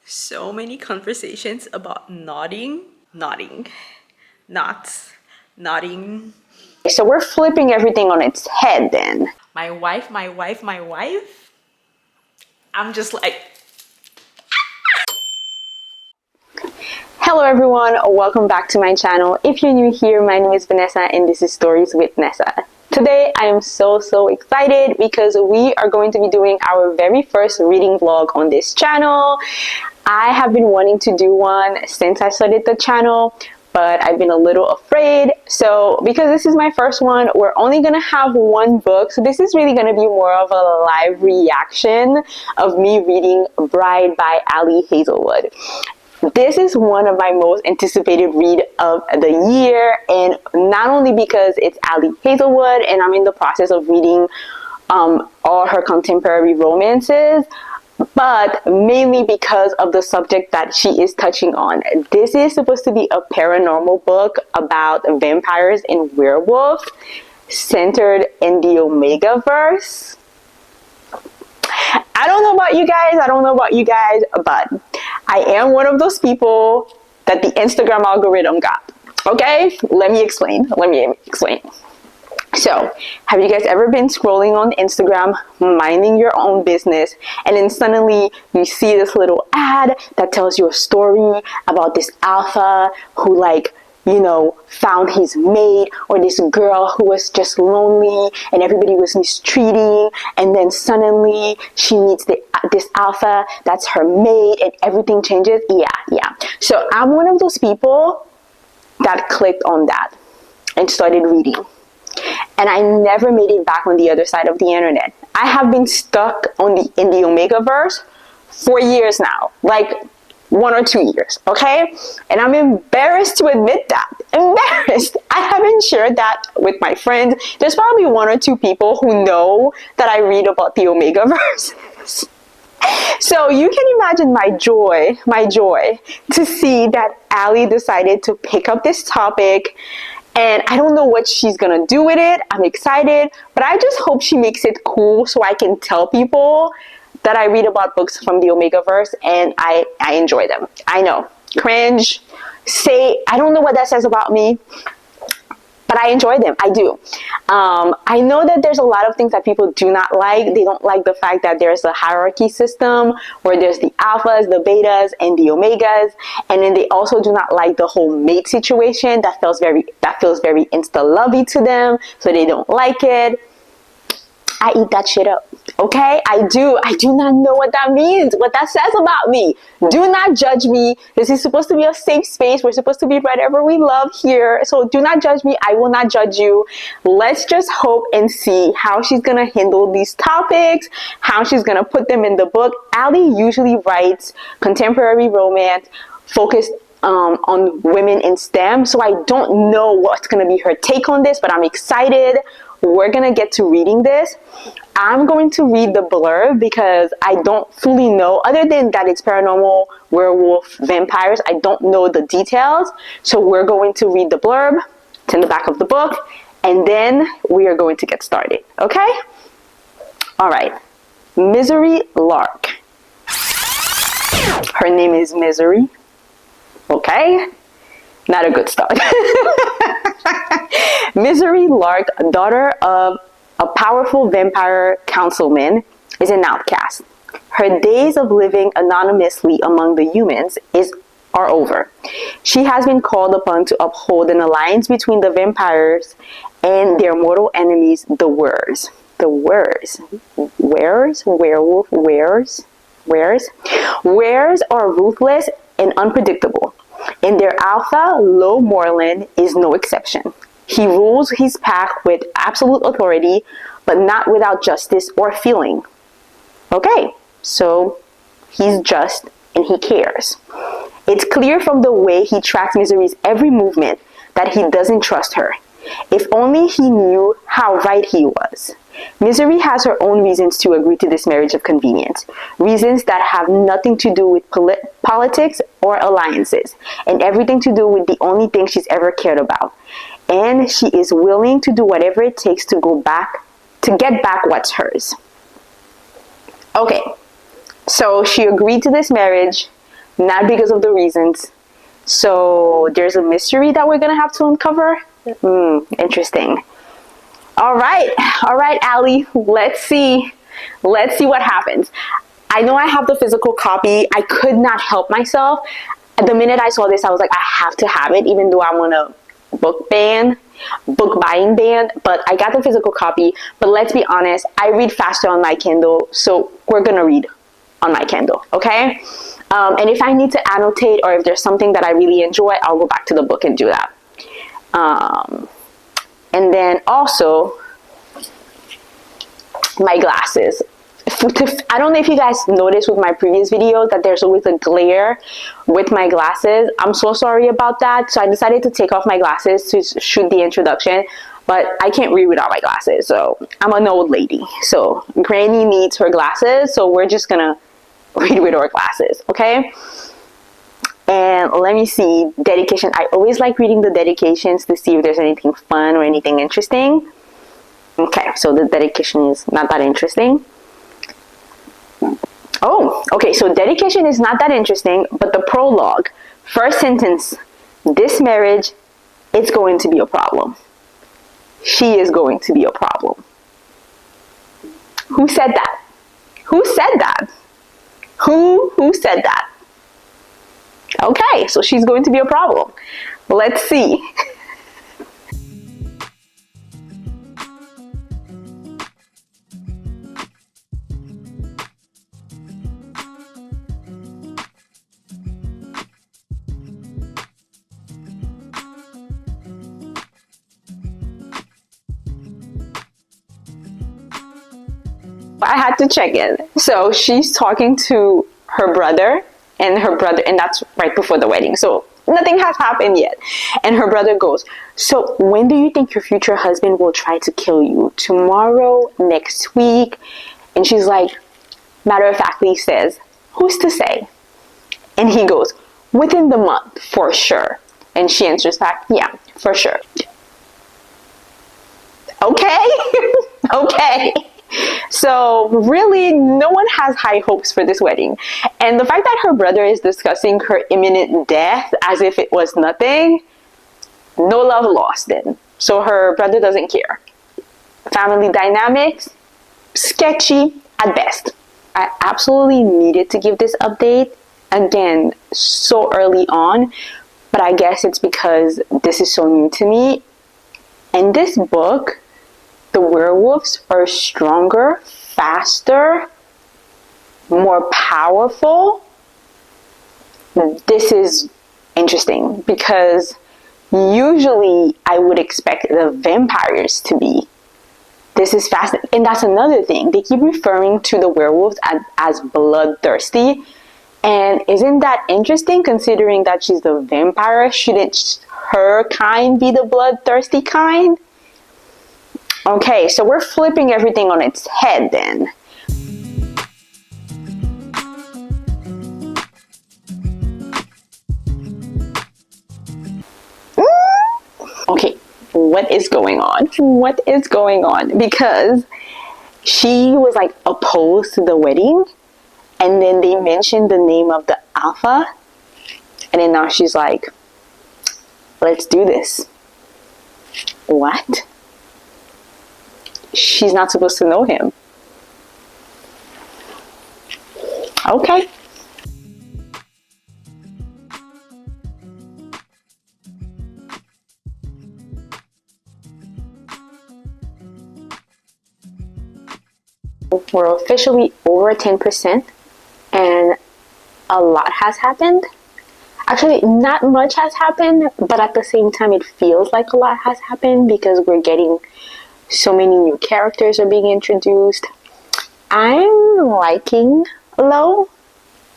So many conversations about nodding. So we're flipping everything on its head then. My wife. I'm just like, Hello everyone, welcome back to my channel. If you're new here, my name is Vanessa and this is Stories with Nessa. Today I am so excited because we are going to be doing our very first reading vlog on this channel. I have been wanting to do one since I started the channel, but I've been a little afraid. So because this is my first one, we're only gonna have one book. So this is really gonna be more of a live reaction of me reading Bride by Ali Hazelwood. This is one of my most anticipated read of the year, and not only because it's Ali Hazelwood and I'm in the process of reading all her contemporary romances, but mainly because of the subject that she is touching on. This is supposed to be a paranormal book about vampires and werewolves centered in the Omegaverse. I don't know about you guys, but I am one of those people that the Instagram algorithm got. Okay? Let me explain. So, have you guys ever been scrolling on Instagram, minding your own business, and then suddenly you see this little ad that tells you a story about this alpha who, like, you know, found his mate, or this girl who was just lonely and everybody was mistreating, and then suddenly she meets this alpha that's her mate and everything changes? Yeah. So I'm one of those people that clicked on that and started reading. And I never made it back on the other side of the internet. I have been stuck in the Omegaverse for years now. Like 1 or 2 years, okay? And I'm embarrassed to admit that. Embarrassed. I haven't shared that with my friends. There's probably 1 or 2 people who know that I read about the Omegaverse. So you can imagine my joy to see that Ali decided to pick up this topic. And I don't know what she's gonna do with it. I'm excited, but I just hope she makes it cool so I can tell people that I read about books from the Omegaverse and I enjoy them. I know, cringe, I don't know what that says about me, but I enjoy them. I do. I know that there's a lot of things that people do not like. They don't like the fact that there's a hierarchy system where there's the alphas, the betas, and the omegas, and then they also do not like the whole mate situation. That feels very insta-lovey to them, so they don't like it. I eat that shit up, okay? I do not know what that means, what that says about me. Do not judge me. This is supposed to be a safe space. We're supposed to be whatever we love here. So do not judge me. I will not judge you. Let's just hope and see how she's gonna handle these topics, how she's gonna put them in the book. Ali usually writes contemporary romance focused on women in STEM. So I don't know what's gonna be her take on this, but I'm excited. We're gonna get to reading this. I'm going to read the blurb because I don't fully know, other than that it's paranormal, werewolf, vampires. I don't know the details. So we're going to read the blurb. It's in the back of the book. And then we are going to get started. Okay? All right. Misery Lark. Her name is Misery. Okay? Not a good start. Misery Lark, daughter of a powerful vampire councilman, is an outcast. Her days of living anonymously among the humans are over. She has been called upon to uphold an alliance between the vampires and their mortal enemies, the Wers. The Wers. Werewolf? Wers are ruthless and unpredictable. And their alpha, Lo Moreland, is no exception. He rules his pack with absolute authority, but not without justice or feeling. Okay, so he's just and he cares. It's clear from the way he tracks Misery's every movement that he doesn't trust her. If only he knew how right he was. Misery has her own reasons to agree to this marriage of convenience. Reasons that have nothing to do with politics or alliances, and everything to do with the only thing she's ever cared about. And she is willing to do whatever it takes to get back what's hers. Okay, so she agreed to this marriage not because of the reasons. So there's a mystery that we're gonna have to uncover. Interesting. All right, Ali, let's see what happens. I know I have the physical copy. I could not help myself. The minute I saw this, I was like, I have to have it, even though I'm on a book buying ban, but I got the physical copy. But let's be honest, I read faster on my Kindle, so we're gonna read on my Kindle, okay? And if I need to annotate, or if there's something that I really enjoy, I'll go back to the book and do that. And then also my glasses. I don't know if you guys noticed with my previous videos that there's always a glare with my glasses. I'm so sorry about that. So I decided to take off my glasses to shoot the introduction, but I can't read without my glasses. So I'm an old lady. So Granny needs her glasses. So we're just gonna read with our glasses, okay? And let me see, dedication. I always like reading the dedications to see if there's anything fun or anything interesting. Okay, so the dedication is not that interesting. Oh, okay, so dedication is not that interesting, but the prologue, first sentence, this marriage, it's going to be a problem. She is going to be a problem. Who said that? Who said that? Who said that? Okay, so she's going to be a problem. Let's see. I had to check in. So she's talking to her brother, and that's right before the wedding. So nothing has happened yet. And her brother goes, so when do you think your future husband will try to kill you? Tomorrow? Next week? And she's like, matter of factly says, who's to say? And he goes, within the month, for sure. And she answers back, yeah, for sure. Okay. Okay. So really, no one has high hopes for this wedding. And the fact that her brother is discussing her imminent death as if it was nothing, no love lost then. So her brother doesn't care. Family dynamics, sketchy at best. I absolutely needed to give this update, again, so early on, but I guess it's because this is so new to me. And this book, the werewolves are stronger, faster, more powerful. This is interesting because usually I would expect the vampires to be. This is fascinating. And that's another thing. They keep referring to the werewolves as bloodthirsty. And isn't that interesting considering that she's the vampire? Shouldn't her kind be the bloodthirsty kind? Okay, so we're flipping everything on its head then. Okay, what is going on? What is going on? Because she was like opposed to the wedding, and then they mentioned the name of the alpha, and then now she's like, let's do this. What? She's not supposed to know him. Okay. We're officially over 10%, and a lot has happened. Actually, not much has happened, but at the same time, it feels like a lot has happened because we're getting so many new characters are being introduced. I'm liking Lo.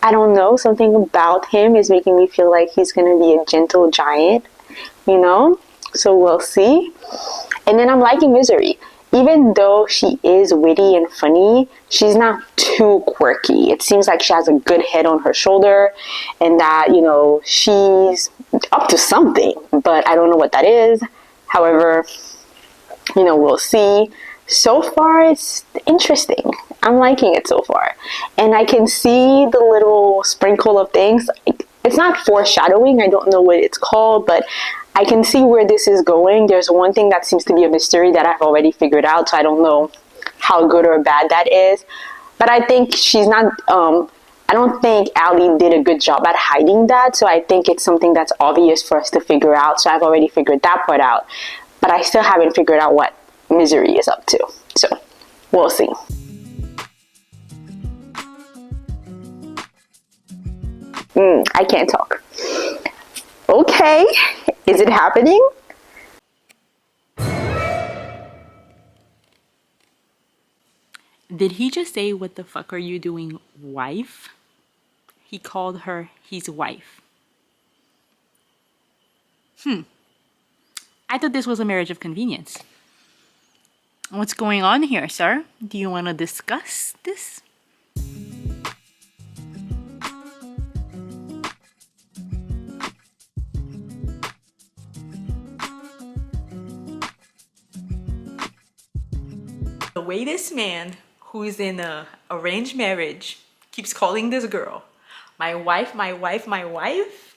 I don't know, something about him is making me feel like he's gonna be a gentle giant, you know? So we'll see. And then I'm liking Misery. Even though she is witty and funny, she's not too quirky. It seems like she has a good head on her shoulder and that, you know, she's up to something, but I don't know what that is. However, you know, we'll see. So far, it's interesting. I'm liking it so far. And I can see the little sprinkle of things. It's not foreshadowing, I don't know what it's called, but I can see where this is going. There's one thing that seems to be a mystery that I've already figured out, so I don't know how good or bad that is. But I think she's not, I don't think Ali did a good job at hiding that, so I think it's something that's obvious for us to figure out, so I've already figured that part out. But I still haven't figured out what Misery is up to, so we'll see. I can't talk. Okay, is it happening? Did he just say, "What the fuck are you doing, wife"? He called her his wife. I thought this was a marriage of convenience. What's going on here, sir? Do you want to discuss this? The way this man, who is in a arranged marriage, keeps calling this girl my wife, my wife, my wife,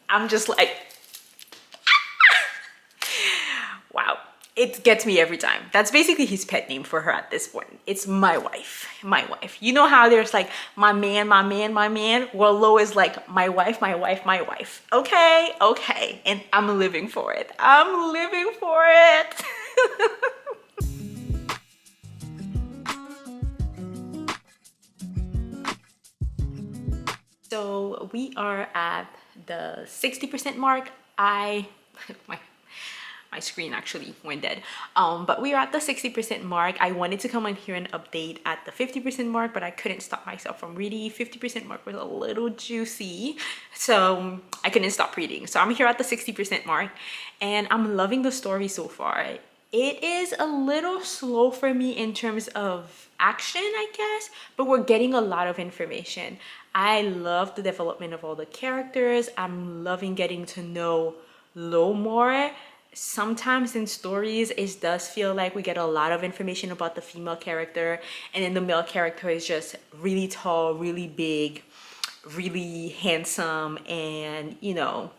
I'm just like, wow. It gets me every time. That's basically his pet name for her at this point. It's my wife, my wife. You know how there's like my man, my man, my man? Well, Lo is like my wife, my wife, my wife. Okay, okay. And I'm living for it. I'm living for it. So we are at the 60% mark. My screen actually went dead. But we are at the 60% mark. I wanted to come on here and update at the 50% mark, but I couldn't stop myself from reading. 50% mark was a little juicy, so I couldn't stop reading. So I'm here at the 60% mark, and I'm loving the story so far. It is a little slow for me in terms of action, I guess, but we're getting a lot of information. I love the development of all the characters. I'm loving getting to know Lo more. Sometimes in stories, it does feel like we get a lot of information about the female character, and then the male character is just really tall, really big, really handsome, and, you know,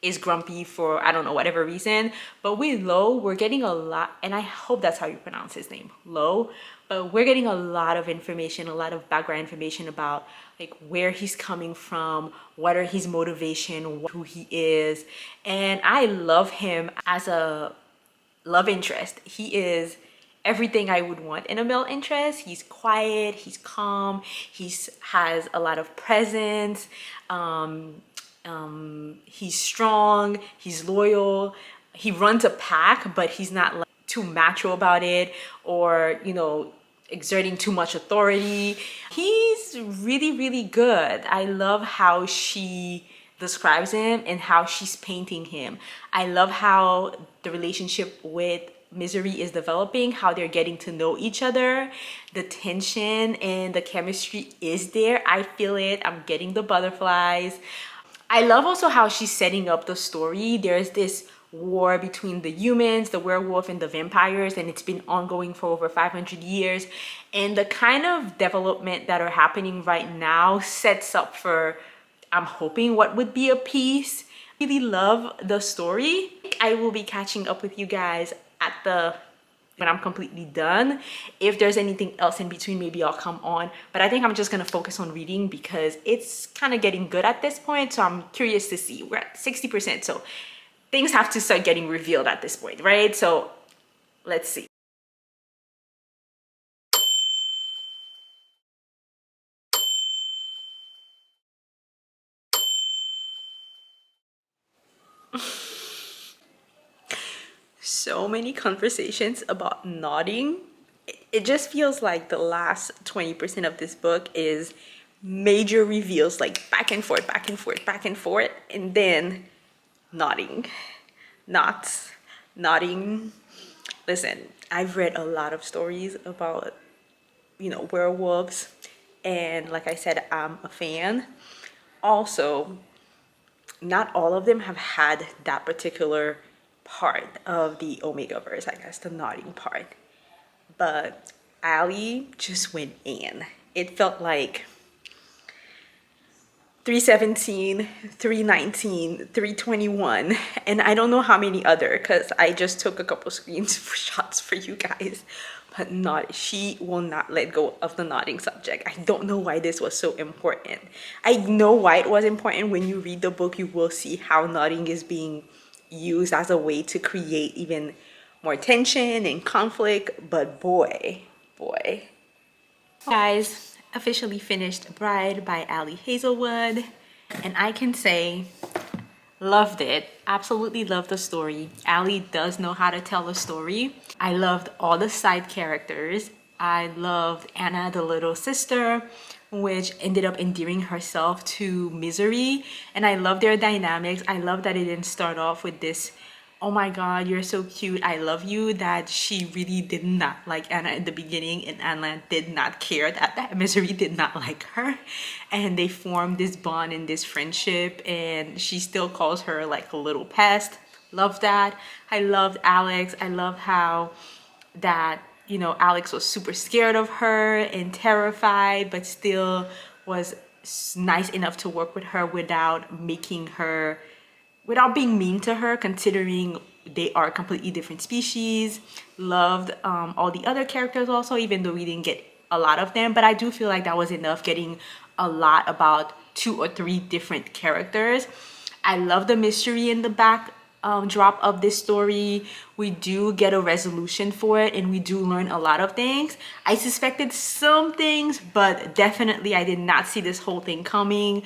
is grumpy for, I don't know, whatever reason. But with Lo, we're getting a lot, and I hope that's how you pronounce his name, Lo. But we're getting a lot of information, a lot of background information about like where he's coming from, what are his motivation, who he is. And I love him as a love interest. He is everything I would want in a male interest. He's quiet, he's calm, has a lot of presence. He's strong, he's loyal, he runs a pack, but he's not like too macho about it, or, you know, exerting too much authority. He's really, really good. I love how she describes him and how she's painting him. I love how the relationship with Misery is developing, how they're getting to know each other. The tension and the chemistry is there. I feel it. I'm getting the butterflies. I love also how she's setting up the story. There's this war between the humans, the werewolf, and the vampires, and it's been ongoing for over 500 years. And the kind of development that are happening right now sets up for, I'm hoping, what would be a peace. Really love the story. I will be catching up with you guys when I'm completely done. If there's anything else in between, maybe I'll come on, but I think I'm just gonna focus on reading because it's kind of getting good at this point. So I'm curious to see. We're at 60%, so things have to start getting revealed at this point, right? So let's see. So many conversations about nodding. It just feels like the last 20% of this book is major reveals, like back and forth, back and forth, back and forth, and then nodding. Not nodding. Listen, I've read a lot of stories about, you know, werewolves, and like I said, I'm a fan. Also, not all of them have had that particular part of the Omegaverse, I guess, the nodding part. But Ali just went in. It felt like 317, 319, 321, and I don't know how many other because I just took a couple screenshots for you guys. But she will not let go of the nodding subject. I don't know why this was so important. I know why it was important. When you read the book, you will see how nodding is being used as a way to create even more tension and conflict. But boy. Guys, officially finished Bride by Ali Hazelwood, and I can say loved it. Absolutely loved the story. Ali does know how to tell a story. I loved all the side characters. I loved Anna, the little sister, which ended up endearing herself to Misery, and I love their dynamics. I love that it didn't start off with this, oh my god, you're so cute, I love you, that she really did not like Anna in the beginning, and Anna did not care that Misery did not like her, and they formed this bond and this friendship, and she still calls her like a little pest. Love that. I loved Alex. I love how that, you know, Alex was super scared of her and terrified, but still was nice enough to work with her without being mean to her, considering they are completely different species. Loved all the other characters also, even though we didn't get a lot of them, but I do feel like that was enough, getting a lot about 2 or 3 different characters. I love the mystery in the back drop of this story. We do get a resolution for it, and we do learn a lot of things. I suspected some things, but definitely I did not see this whole thing coming.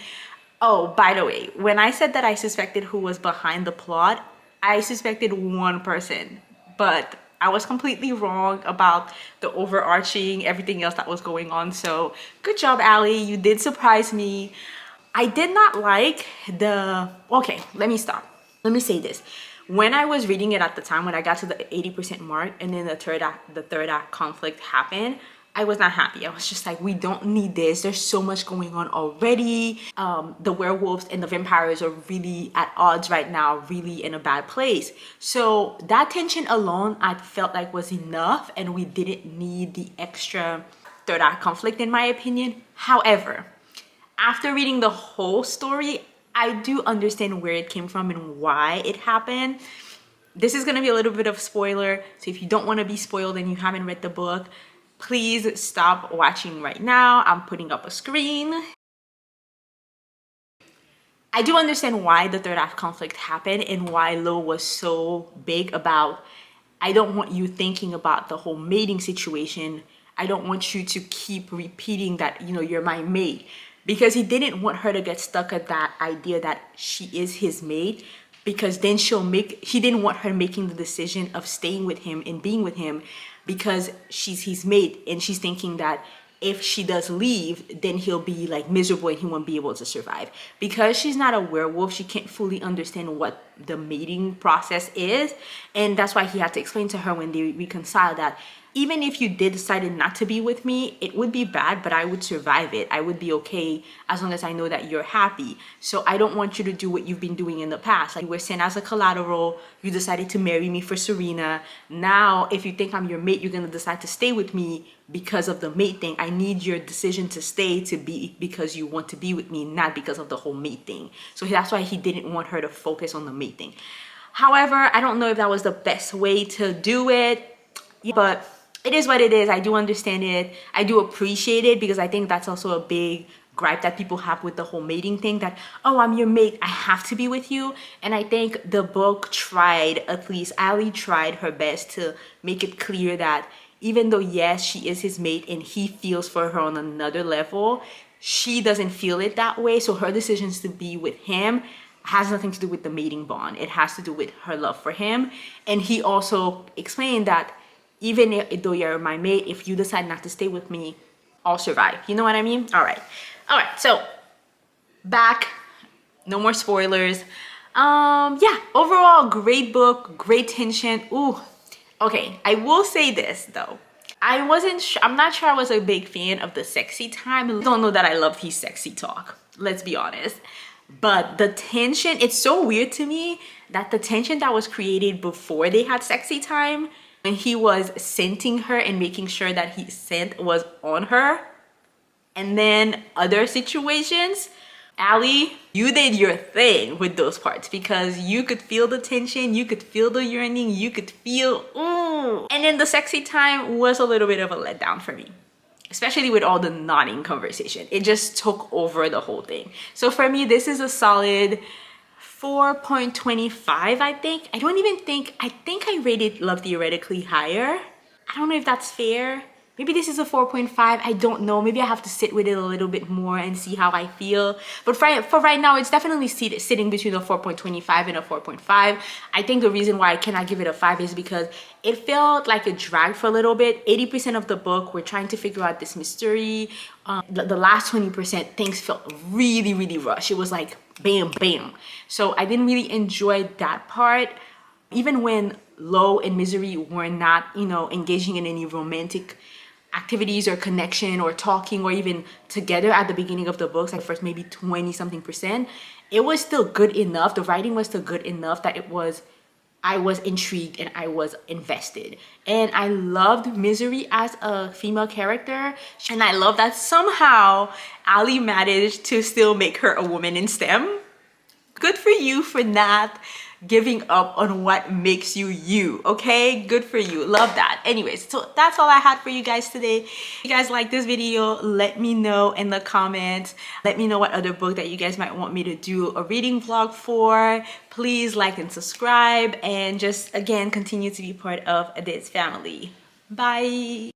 Oh, by the way, when I said that I suspected who was behind the plot, I suspected one person, but I was completely wrong about the overarching everything else that was going on. So good job, Ali. You did surprise me. I did not like okay, let me stop. Let me say this. When I was reading it at the time, when I got to the 80% mark and then the third act conflict happened, I was not happy. I was just like, we don't need this. There's so much going on already. The werewolves and the vampires are really at odds right now, really in a bad place. So that tension alone, I felt like was enough, and we didn't need the extra third act conflict, in my opinion. However, after reading the whole story, I do understand where it came from and why it happened. This is going to be a little bit of spoiler, so if you don't want to be spoiled and you haven't read the book, please stop watching right now. I'm putting up a screen. I do understand why the third act conflict happened and why Lo was so big about, I don't want you thinking about the whole mating situation. I don't want you to keep repeating that, you know, you're my mate. Because he didn't want her to get stuck at that idea that she is his mate, because then he didn't want her making the decision of staying with him and being with him because she's his mate, and she's thinking that if she does leave, then he'll be like miserable and he won't be able to survive. Because she's not a werewolf, she can't fully understand what the mating process is, and that's why he had to explain to her when they reconcile that even if you did decide not to be with me, it would be bad, but I would survive it. I would be okay as long as I know that you're happy. So I don't want you to do what you've been doing in the past. Like, you were sent as a collateral. You decided to marry me for Serena. Now, if you think I'm your mate, you're going to decide to stay with me because of the mate thing. I need your decision to stay to be because you want to be with me, not because of the whole mate thing. So that's why he didn't want her to focus on the mate thing. However, I don't know if that was the best way to do it, but it is what it is. I do understand it. I do appreciate it, because I think that's also a big gripe that people have with the whole mating thing, that, oh, I'm your mate, I have to be with you. And I think the book tried, at least Ali tried her best to make it clear that even though, yes, she is his mate and he feels for her on another level, she doesn't feel it that way. So her decisions to be with him has nothing to do with the mating bond. It has to do with her love for him. And he also explained that even though you're my mate, if you decide not to stay with me, I'll survive. You know what I mean? All right. So back, no more spoilers. Yeah, overall, great book, great tension. Ooh, okay. I will say this though. I'm not sure I was a big fan of the sexy time. I don't know that I love his sexy talk. Let's be honest. But the tension, it's so weird to me that the tension that was created before they had sexy time, when he was scenting her and making sure that his scent was on her, and then other situations, Ali, you did your thing with those parts because you could feel the tension, you could feel the yearning, you could feel, ooh. And then the sexy time was a little bit of a letdown for me, especially with all the nodding conversation. It just took over the whole thing. So for me, this is a solid 4.25, I think. I think I rated Love Theoretically higher. I don't know if that's fair. Maybe this is a 4.5. I don't know. Maybe I have to sit with it a little bit more and see how I feel. But for right now, it's definitely sitting between a 4.25 and a 4.5. I think the reason why I cannot give it a 5 is because it felt like a drag for a little bit. 80% of the book, we're trying to figure out this mystery. The last 20%, things felt really, really rushed. It was like bam, bam. So I didn't really enjoy that part. Even when Lo and Misery were not, engaging in any romantic activities or connection or talking or even together at the beginning of the books, like first maybe 20 something percent, it was still good enough. The writing was still good enough that I was intrigued and I was invested. And I loved Misery as a female character. And I love that somehow Ali managed to still make her a woman in STEM. Good for you for not giving up on what makes you you, okay? Good for you. Love that. Anyways, so that's all I had for you guys today. If you guys like this video, let me know in the comments. Let me know what other book that you guys might want me to do a reading vlog for. Please like and subscribe, and just again continue to be part of this family. Bye.